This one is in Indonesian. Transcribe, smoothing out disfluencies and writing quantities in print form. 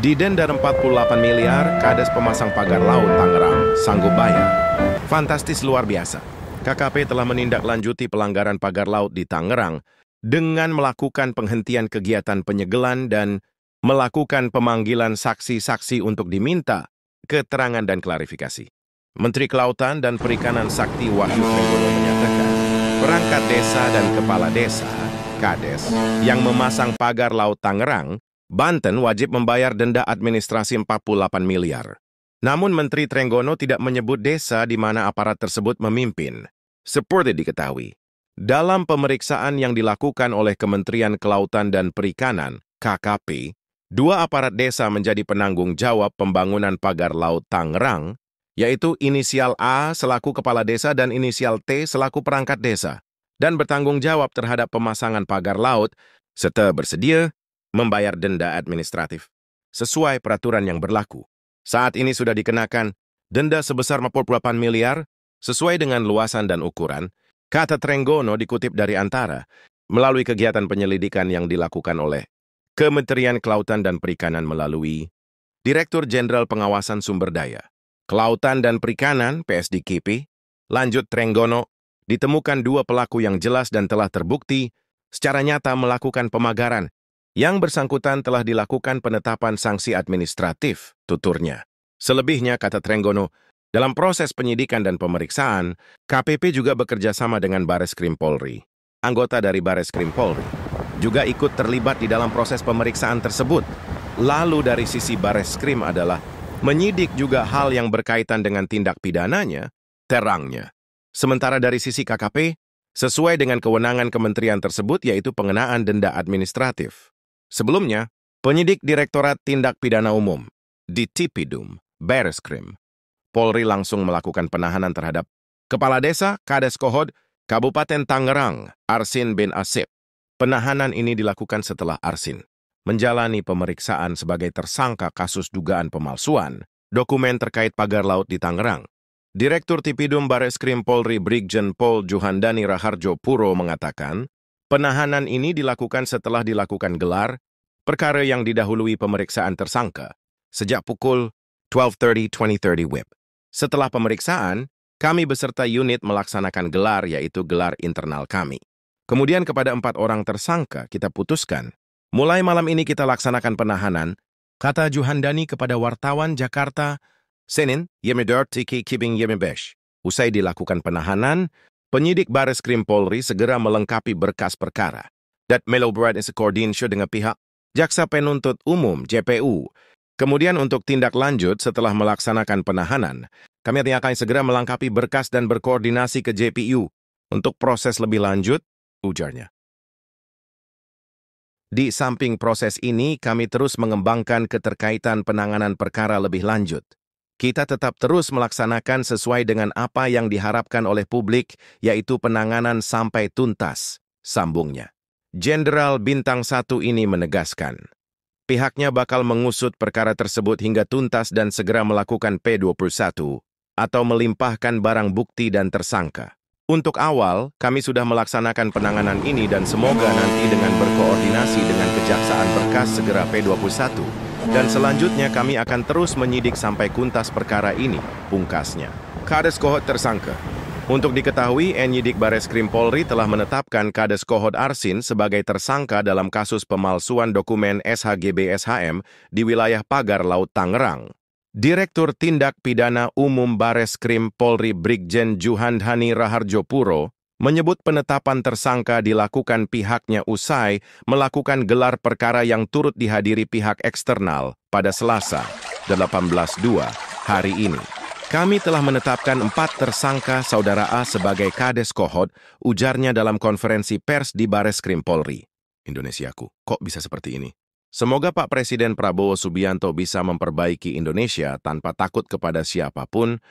Didenda 48 miliar, Kades pemasang pagar laut Tangerang sanggup bayar. Fantastis luar biasa. KKP telah menindaklanjuti pelanggaran pagar laut di Tangerang dengan melakukan penghentian kegiatan penyegelan dan melakukan pemanggilan saksi-saksi untuk diminta keterangan dan klarifikasi. Menteri Kelautan dan Perikanan Sakti Wahyu Trenggono menyatakan, perangkat desa dan kepala desa, Kades, yang memasang pagar laut Tangerang, Banten wajib membayar denda administrasi 48 miliar. Namun Menteri Trenggono tidak menyebut desa di mana aparat tersebut memimpin. Seperti diketahui, dalam pemeriksaan yang dilakukan oleh Kementerian Kelautan dan Perikanan, KKP, dua aparat desa menjadi penanggung jawab pembangunan pagar laut Tangerang, yaitu inisial A selaku kepala desa dan inisial T selaku perangkat desa, dan bertanggung jawab terhadap pemasangan pagar laut, serta bersedia membayar denda administratif sesuai peraturan yang berlaku. Saat ini sudah dikenakan denda sebesar 48 miliar sesuai dengan luasan dan ukuran, kata Trenggono dikutip dari Antara, melalui kegiatan penyelidikan yang dilakukan oleh Kementerian Kelautan dan Perikanan melalui Direktur Jenderal Pengawasan Sumber Daya Kelautan dan Perikanan (PSDKP). Lanjut Trenggono, ditemukan dua pelaku yang jelas dan telah terbukti secara nyata melakukan pemagaran. Yang bersangkutan telah dilakukan penetapan sanksi administratif, tuturnya. Selebihnya, kata Trenggono, dalam proses penyidikan dan pemeriksaan, KPP juga bekerja sama dengan Bareskrim Polri. Anggota dari Bareskrim Polri juga ikut terlibat di dalam proses pemeriksaan tersebut. Lalu dari sisi Bareskrim adalah menyidik juga hal yang berkaitan dengan tindak pidananya, terangnya. Sementara dari sisi KKP, sesuai dengan kewenangan kementerian tersebut yaitu pengenaan denda administratif. Sebelumnya, penyidik Direktorat Tindak Pidana Umum, Ditipidum, Bareskrim, Polri langsung melakukan penahanan terhadap Kepala Desa Kades Kohod, Kabupaten Tangerang, Arsin bin Asip. Penahanan ini dilakukan setelah Arsin menjalani pemeriksaan sebagai tersangka kasus dugaan pemalsuan dokumen terkait pagar laut di Tangerang. Direktur Tipidum Bareskrim Polri Brigjen Pol Juhandani Raharjo Puro mengatakan, penahanan ini dilakukan setelah dilakukan gelar perkara yang didahului pemeriksaan tersangka sejak pukul 12:30 WIB. Setelah pemeriksaan, kami beserta unit melaksanakan gelar yaitu gelar internal kami. Kemudian kepada 4 orang tersangka kita putuskan. Mulai malam ini kita laksanakan penahanan, kata Juhandani kepada wartawan Jakarta, Senin, 24 Kibing Yemibesh. Usai dilakukan penahanan, penyidik Bareskrim Polri segera melengkapi berkas perkara. Dat melobrat is koordinasi dengan pihak Jaksa Penuntut Umum JPU. Kemudian untuk tindak lanjut setelah melaksanakan penahanan, kami akan segera melengkapi berkas dan berkoordinasi ke JPU untuk proses lebih lanjut, ujarnya. Di samping proses ini, kami terus mengembangkan keterkaitan penanganan perkara lebih lanjut. Kita tetap terus melaksanakan sesuai dengan apa yang diharapkan oleh publik, yaitu penanganan sampai tuntas, sambungnya. Jenderal Bintang 1 ini menegaskan, pihaknya bakal mengusut perkara tersebut hingga tuntas dan segera melakukan P21 atau melimpahkan barang bukti dan tersangka. Untuk awal, kami sudah melaksanakan penanganan ini dan semoga nanti dengan berkoordinasi dengan Kejaksaan Berkas segera P21. Dan selanjutnya kami akan terus menyidik sampai kuntas perkara ini, pungkasnya. Kades Kohod tersangka. Untuk diketahui, penyidik Bareskrim Polri telah menetapkan Kades Kohod Arsin sebagai tersangka dalam kasus pemalsuan dokumen SHGB-SHM di wilayah pagar laut Tangerang. Direktur Tindak Pidana Umum Bareskrim Polri Brigjen Juhandani Raharjo Puro menyebut penetapan tersangka dilakukan pihaknya usai melakukan gelar perkara yang turut dihadiri pihak eksternal pada Selasa, 18/2, hari ini. Kami telah menetapkan 4 tersangka saudara A sebagai Kades Kohod, ujarnya dalam konferensi pers di Bareskrim Polri. Indonesiaku, kok bisa seperti ini? Semoga Pak Presiden Prabowo Subianto bisa memperbaiki Indonesia tanpa takut kepada siapapun,